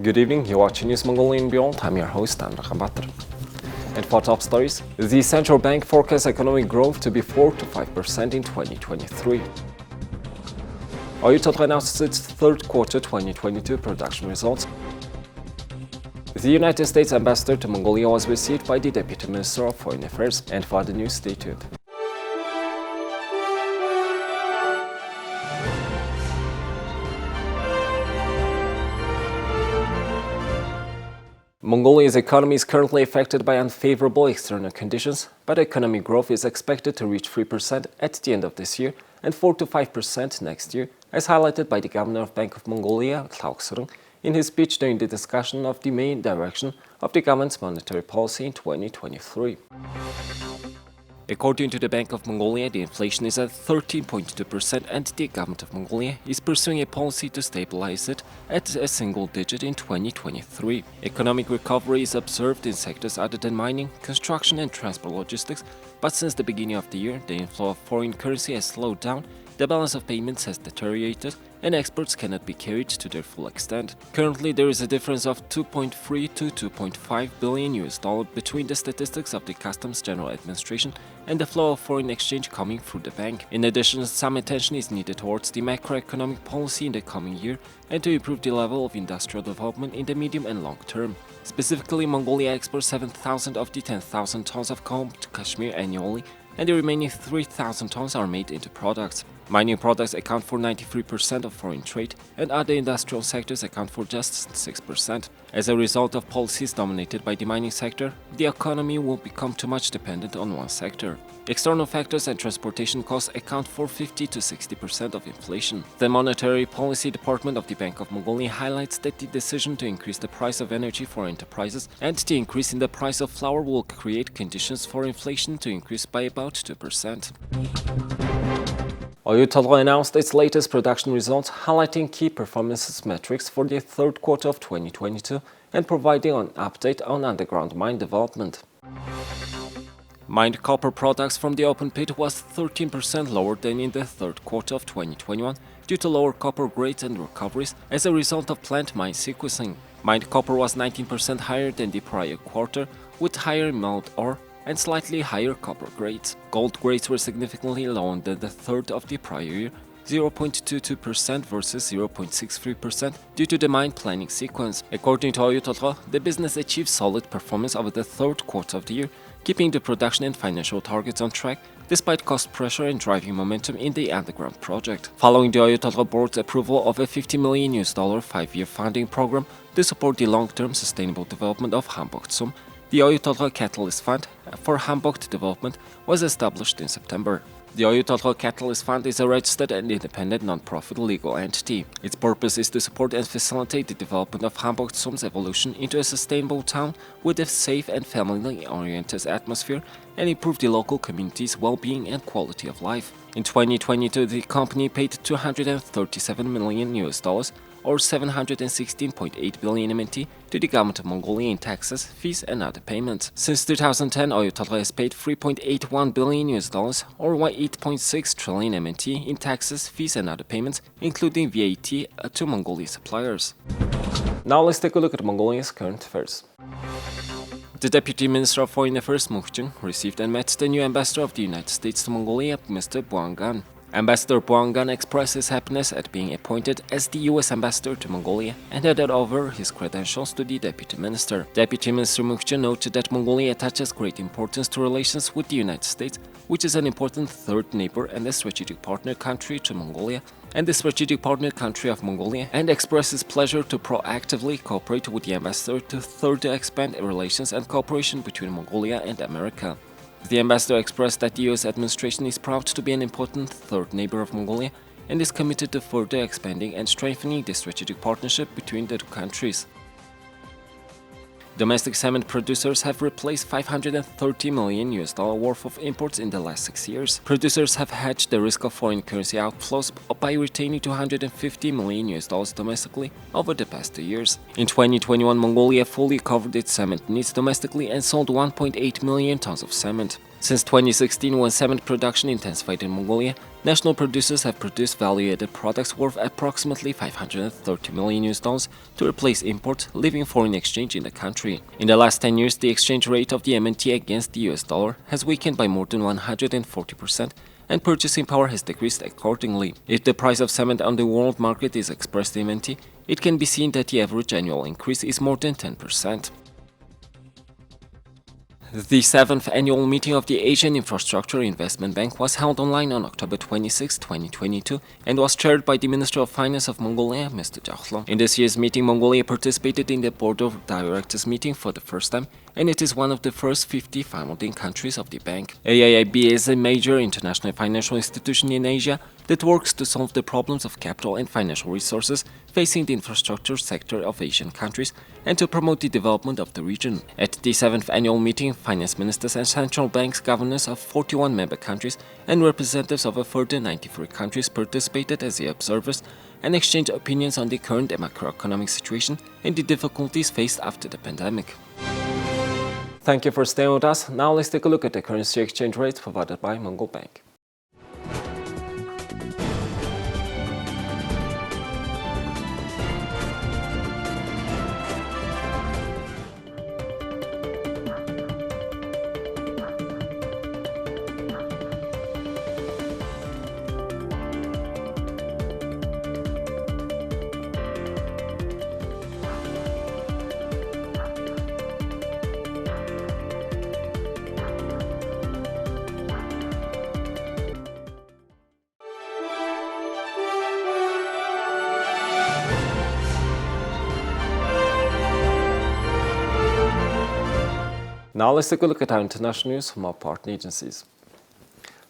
Good evening, you're watching News Mongolian World. I'm your host, Andra Khambatar. And for top stories, the central bank forecasts economic growth to be 4 to 5% in 2023. Oyu Tolgoi announced its third quarter 2022 production results. The United States ambassador to Mongolia was received by the Deputy Minister of Foreign Affairs. And for the news, stay tuned. Mongolia's economy is currently affected by unfavorable external conditions, but economic growth is expected to reach 3% at the end of this year and 4 to 5% next year, as highlighted by the Governor of Bank of Mongolia, in his speech during the discussion of the main direction of the government's monetary policy in 2023. According to the Bank of Mongolia, the inflation is at 13.2% and the government of Mongolia is pursuing a policy to stabilize it at a single digit in 2023. Economic recovery is observed in sectors other than mining, construction and transport logistics, but since the beginning of the year, the inflow of foreign currency has slowed down, the balance of payments has deteriorated, and exports cannot be carried to their full extent. Currently, there is a difference of $2.3 to $2.5 billion between the statistics of the Customs General Administration and the flow of foreign exchange coming through the bank. In addition, some attention is needed towards the macroeconomic policy in the coming year and to improve the level of industrial development in the medium and long term. Specifically, Mongolia exports 7,000 of the 10,000 tons of coal to Kashmir annually, and the remaining 3,000 tons are made into products. Mining products account for 93% of foreign trade, and other industrial sectors account for just 6%. As a result of policies dominated by the mining sector, the economy will become too much dependent on one sector. External factors and transportation costs account for 50 to 60% of inflation. The Monetary Policy Department of the Bank of Mongolia highlights that the decision to increase the price of energy for enterprises and the increase in the price of flour will create conditions for inflation to increase by about 2%. Oyu Tolgoi announced its latest production results, highlighting key performance metrics for the third quarter of 2022 and providing an update on underground mine development. Mined copper products from the open pit was 13% lower than in the third quarter of 2021 due to lower copper grades and recoveries as a result of plant mine sequencing. Mined copper was 19% higher than the prior quarter, with higher milled ore and slightly higher copper grades. Gold grades were significantly lower than the third of the prior year, 0.22% versus 0.63% due to the mine planning sequence. According to Oyu Tolgoi, the business achieved solid performance over the third quarter of the year, keeping the production and financial targets on track despite cost pressure and driving momentum in the underground project. Following the Oyu Tolgoi board's approval of a $50 million 5-year funding program to support the long-term sustainable development of Hambok-tsum, the Oyu Tolgoi Catalyst Fund for Hambok development was established in September. The Oyu Tolgoi Catalyst Fund is a registered and independent non-profit legal entity. Its purpose is to support and facilitate the development of Hambok-tsum's evolution into a sustainable town with a safe and family-oriented atmosphere and improve the local community's well-being and quality of life. In 2022, the company paid $237 million or 716.8 billion MNT to the government of Mongolia in taxes, fees and other payments. Since 2010, Oyu Tolgoi has paid $3.81 billion or 8.6 trillion MNT in taxes, fees and other payments, including VAT to Mongolia suppliers. Now let's take a look at Mongolia's current affairs. The Deputy Minister of Foreign Affairs, Mukjin, received and met the new ambassador of the United States to Mongolia, Mr. Buangan. Ambassador Buangan expressed his happiness at being appointed as the U.S. ambassador to Mongolia and handed over his credentials to the Deputy Minister. Deputy Minister Mukjin noted that Mongolia attaches great importance to relations with the United States, which is an important third neighbor and a strategic partner country to Mongolia, and the strategic partner country of Mongolia, and expresses pleasure to proactively cooperate with the ambassador to further expand relations and cooperation between Mongolia and America. The ambassador expressed that the U.S. administration is proud to be an important third neighbor of Mongolia and is committed to further expanding and strengthening the strategic partnership between the two countries. Domestic cement producers have replaced $530 million worth of imports in the last 6 years. Producers have hedged the risk of foreign currency outflows by retaining $250 million domestically over the past 2 years. In 2021, Mongolia fully covered its cement needs domestically and sold 1.8 million tons of cement. Since 2016, when cement production intensified in Mongolia, national producers have produced value-added products worth approximately $530 million to replace imports, leaving foreign exchange in the country. In the last 10 years, the exchange rate of the MNT against the US dollar has weakened by more than 140%, and purchasing power has decreased accordingly. If the price of cement on the world market is expressed in MNT, it can be seen that the average annual increase is more than 10%. The 7th annual meeting of the Asian Infrastructure Investment Bank was held online on October 26, 2022, and was chaired by the Minister of Finance of Mongolia, Mr. Jahlo. In this year's meeting, Mongolia participated in the Board of Directors meeting for the first time, and it is one of the first 50 founding countries of the bank. AIIB is a major international financial institution in Asia that works to solve the problems of capital and financial resources facing the infrastructure sector of Asian countries and to promote the development of the region. At the 7th annual meeting, finance ministers and central banks governors of 41 member countries and representatives of a further 93 countries participated as the observers and exchanged opinions on the current macroeconomic situation and the difficulties faced after the pandemic. Thank you for staying with us. Now let's take a look at the currency exchange rates provided by Mongol Bank. Now let's take a look at our international news from our partner agencies.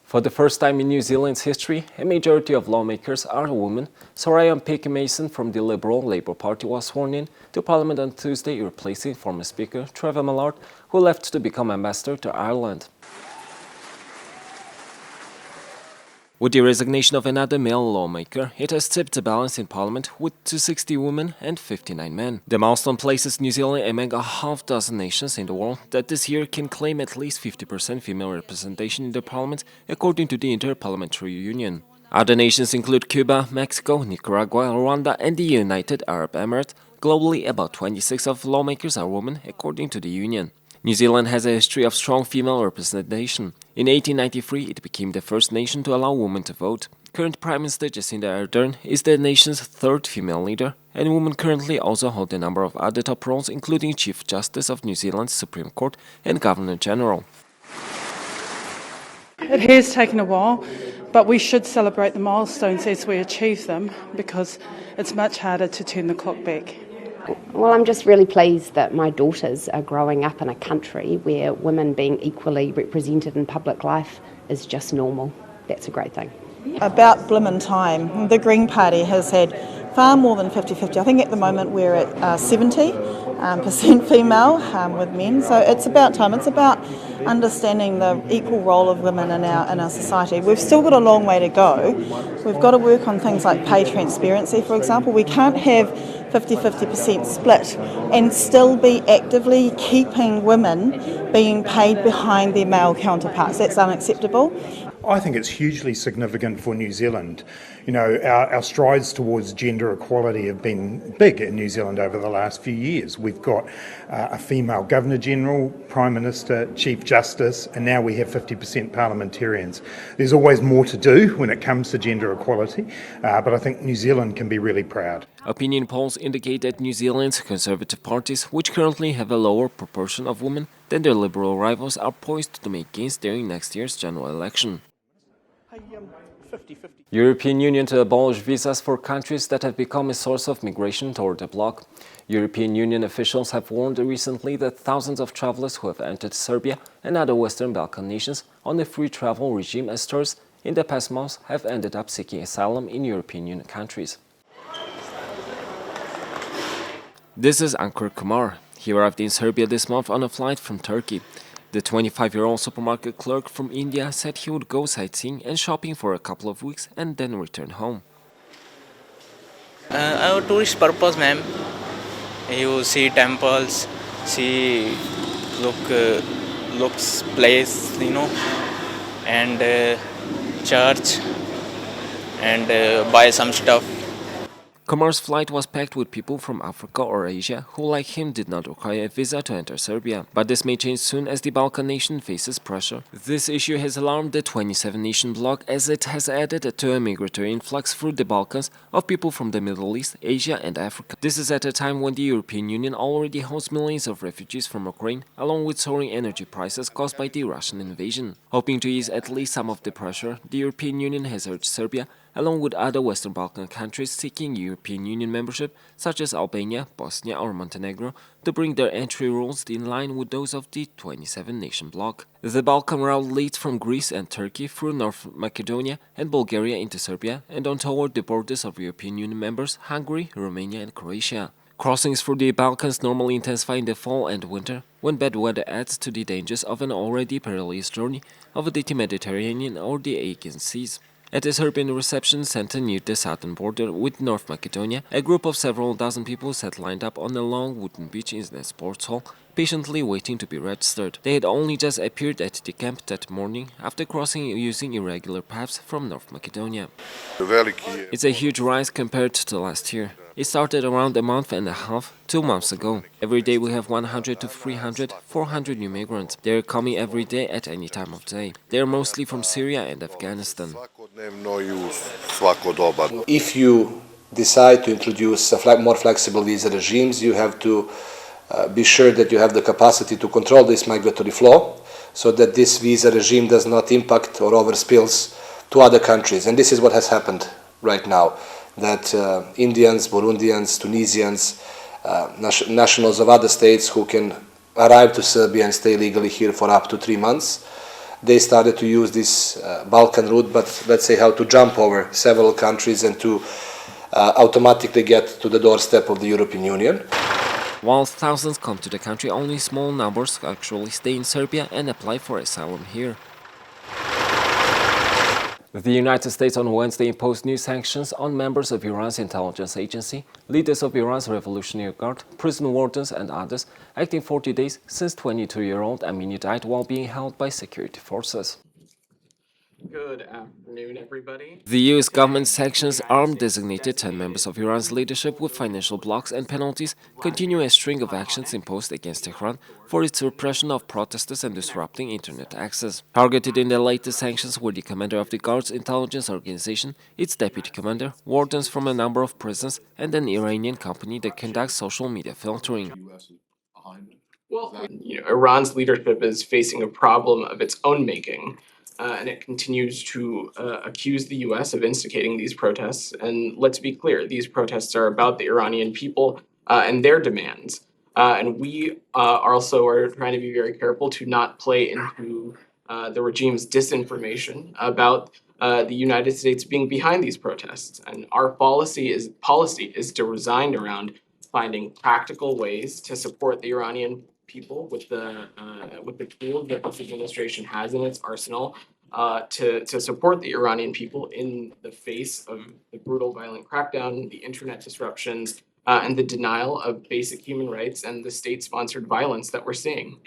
For the first time in New Zealand's history, a majority of lawmakers are women. Soraya Peake-Mason from the Liberal Labour Party was sworn in to Parliament on Tuesday, replacing former Speaker Trevor Mallard, who left to become ambassador to Ireland. With the resignation of another male lawmaker, it has tipped the balance in Parliament with 260 women and 59 men. The milestone places New Zealand among a half-dozen nations in the world that this year can claim at least 50% female representation in the Parliament, according to the Inter-Parliamentary Union. Other nations include Cuba, Mexico, Nicaragua, Rwanda, and the United Arab Emirates. Globally, about 26 of lawmakers are women, according to the Union. New Zealand has a history of strong female representation. In 1893, it became the first nation to allow women to vote. Current Prime Minister Jacinda Ardern is the nation's third female leader, and women currently also hold a number of other top roles, including Chief Justice of New Zealand's Supreme Court and Governor-General. It has taken a while, but we should celebrate the milestones as we achieve them, because it's much harder to turn the clock back. Well, I'm just really pleased that my daughters are growing up in a country where women being equally represented in public life is just normal. That's a great thing. About blimmin' time. The Green Party has had far more than 50-50. I think at the moment we're at 70% female with men. So it's about time. It's about understanding the equal role of women in our society. We've still got a long way to go. We've got to work on things like pay transparency, for example. We can't have 50-50% split and still be actively keeping women being paid behind their male counterparts. That's unacceptable. I think it's hugely significant for New Zealand. You know, our strides towards gender equality have been big in New Zealand over the last few years. We've got a female Governor-General, Prime Minister, Chief Justice, and now we have 50% parliamentarians. There's always more to do when it comes to gender equality, but I think New Zealand can be really proud. Opinion polls indicate that New Zealand's conservative parties, which currently have a lower proportion of women than their liberal rivals, are poised to make gains during next year's general election. European Union to abolish visas for countries that have become a source of migration toward the bloc. European Union officials have warned recently that thousands of travelers who have entered Serbia and other Western Balkan nations on a free travel regime as tourists in the past months have ended up seeking asylum in European Union countries. This is Ankur Kumar. He arrived in Serbia this month on a flight from Turkey. The 25-year-old supermarket clerk from India said he would go sightseeing and shopping for a couple of weeks and then return home. Our tourist purpose, ma'am. You see temples, see looks place, and church, and buy some stuff. Kamar's flight was packed with people from Africa or Asia who, like him, did not require a visa to enter Serbia. But this may change soon as the Balkan nation faces pressure. This issue has alarmed the 27-nation bloc as it has added to a migratory influx through the Balkans of people from the Middle East, Asia and Africa. This is at a time when the European Union already hosts millions of refugees from Ukraine, along with soaring energy prices caused by the Russian invasion. Hoping to ease at least some of the pressure, the European Union has urged Serbia, along with other Western Balkan countries seeking European Union membership, such as Albania, Bosnia or Montenegro, to bring their entry rules in line with those of the 27-nation bloc. The Balkan route leads from Greece and Turkey through North Macedonia and Bulgaria into Serbia and on toward the borders of European Union members Hungary, Romania and Croatia. Crossings through the Balkans normally intensify in the fall and winter, when bad weather adds to the dangers of an already perilous journey over the Mediterranean or the Aegean Seas. At a Serbian reception center near the southern border with North Macedonia, a group of several dozen people sat lined up on a long wooden bench in a sports hall, patiently waiting to be registered. They had only just appeared at the camp that morning after crossing using irregular paths from North Macedonia. It's a huge rise compared to last year. It started around a month and a half, 2 months ago. Every day we have 100 to 300, 400 new migrants. They are coming every day at any time of day. They are mostly from Syria and Afghanistan. If you decide to introduce more flexible visa regimes, you have to be sure that you have the capacity to control this migratory flow so that this visa regime does not impact or overspills to other countries. And this is what has happened right now, that Indians, Burundians, Tunisians, nationals of other states who can arrive to Serbia and stay legally here for up to 3 months, they started to use this Balkan route, but let's say how to jump over several countries and to automatically get to the doorstep of the European Union. While thousands come to the country, only small numbers actually stay in Serbia and apply for asylum here. The United States on Wednesday imposed new sanctions on members of Iran's intelligence agency, leaders of Iran's Revolutionary Guard, prison wardens and others, acting 40 days since 22-year-old Amini died while being held by security forces. Good afternoon, everybody. The U.S. government sanctions armed designated 10 members of Iran's leadership with financial blocks and penalties, continue a string of actions imposed against Tehran for its repression of protesters and disrupting internet access. Targeted in the latest sanctions were the commander of the Guard's intelligence organization, its deputy commander, wardens from a number of prisons, and an Iranian company that conducts social media filtering. Well, Iran's leadership is facing a problem of its own making. And it continues to accuse the U.S. of instigating these protests. And let's be clear, these protests are about the Iranian people and their demands. And we also are trying to be very careful to not play into the regime's disinformation about the United States being behind these protests. And our policy is designed around finding practical ways to support the Iranian people with the tools that this administration has in its arsenal to support the Iranian people in the face of the brutal, violent crackdown, the internet disruptions, and the denial of basic human rights and the state-sponsored violence that we're seeing.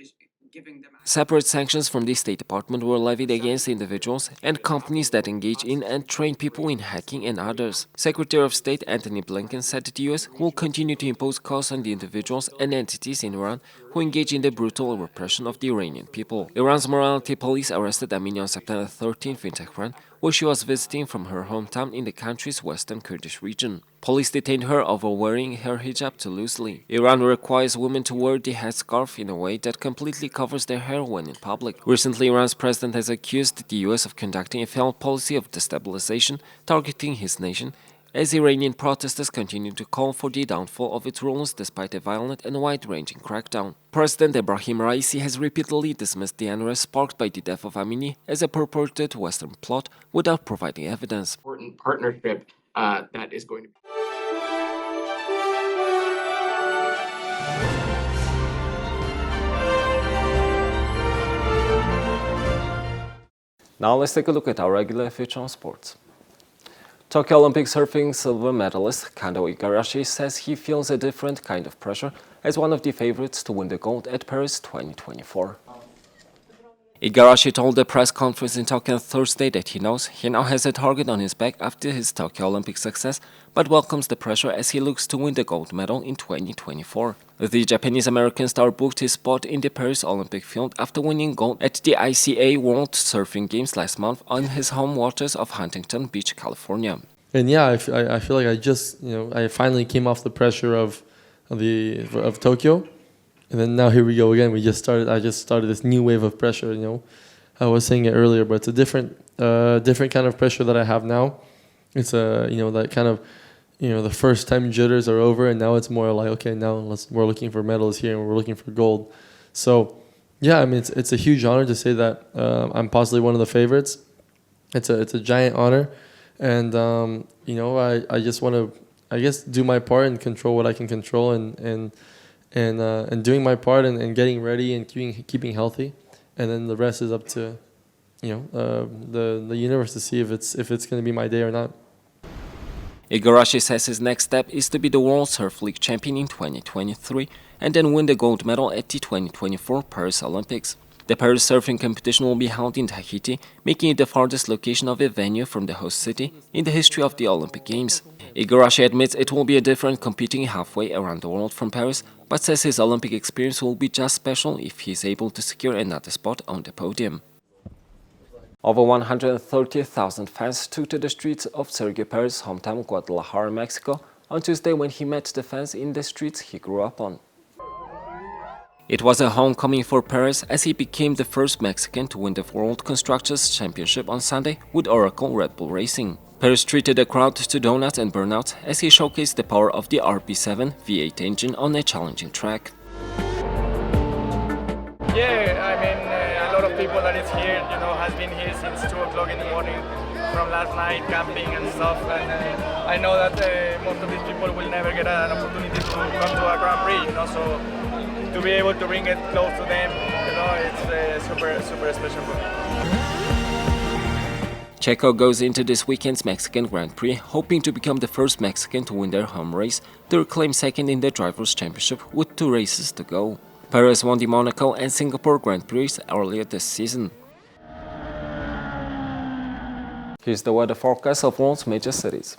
Separate sanctions from the State Department were levied against individuals and companies that engage in and train people in hacking and others. Secretary of State Antony Blinken said the U.S. will continue to impose costs on the individuals and entities in Iran who engage in the brutal repression of the Iranian people. Iran's morality police arrested Amini on September 13th in Tehran, where she was visiting from her hometown in the country's western Kurdish region. Police detained her over wearing her hijab too loosely. Iran requires women to wear the headscarf in a way that completely covers their hair when in public. Recently, Iran's president has accused the U.S. of conducting a failed policy of destabilization targeting his nation, as Iranian protesters continue to call for the downfall of its rulers despite a violent and wide-ranging crackdown. President Ebrahim Raisi has repeatedly dismissed the unrest sparked by the death of Amini as a purported Western plot without providing evidence. Important partnership that is going to be. Now let's take a look at our regular feature on sports. Tokyo Olympic surfing silver medalist Kando Igarashi says he feels a different kind of pressure as one of the favorites to win the gold at Paris 2024. Igarashi told the press conference in Tokyo on Thursday that he knows he now has a target on his back after his Tokyo Olympic success, but welcomes the pressure as he looks to win the gold medal in 2024. The Japanese-American star booked his spot in the Paris Olympic field after winning gold at the ICA World Surfing Games last month on his home waters of Huntington Beach, California. And yeah, I feel like I finally came off the pressure of Tokyo. And then now here we go again. I just started this new wave of pressure. I was saying it earlier, but it's a different kind of pressure that I have now. It's that kind of, the first time jitters are over, and now it's more like, okay, now we're looking for medals here and we're looking for gold. So yeah, I mean it's a huge honor to say that I'm possibly one of the favorites. It's a giant honor, and I just want to, I guess, do my part and control what I can control, and doing my part and getting ready and keeping healthy, and then the rest is up to the universe to see if it's going to be my day or not. Igarashi says his next step is to be the World Surf League champion in 2023 and then win the gold medal at the 2024 Paris Olympics. The Paris surfing competition will be held in Tahiti, making it the farthest location of a venue from the host city in the history of the Olympic Games. Igarashi admits it will be a different competing halfway around the world from Paris, but says his Olympic experience will be just special if he is able to secure another spot on the podium. Over 130,000 fans took to the streets of Sergio Perez's hometown Guadalajara, Mexico, on Tuesday when he met the fans in the streets he grew up on. It was a homecoming for Perez as he became the first Mexican to win the World Constructors Championship on Sunday with Oracle Red Bull Racing. Perez treated the crowd to donuts and burnouts as he showcased the power of the RP7 V8 engine on a challenging track. Yeah, I mean, a lot of people that is here, has been here since 2 o'clock in the morning from last night, camping and stuff. And I know that most of these people will never get an opportunity to come to a Grand Prix, So to be able to bring it close to them, it's super, super special for me. Checo goes into this weekend's Mexican Grand Prix hoping to become the first Mexican to win their home race to reclaim second in the Drivers' Championship with 2 races to go. Perez won the Monaco and Singapore Grand Prix earlier this season. Here's the weather forecast of world's major cities.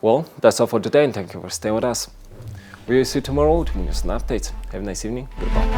Well, that's all for today and thank you for staying with us. We will see you tomorrow with news and updates. Have a nice evening. Goodbye.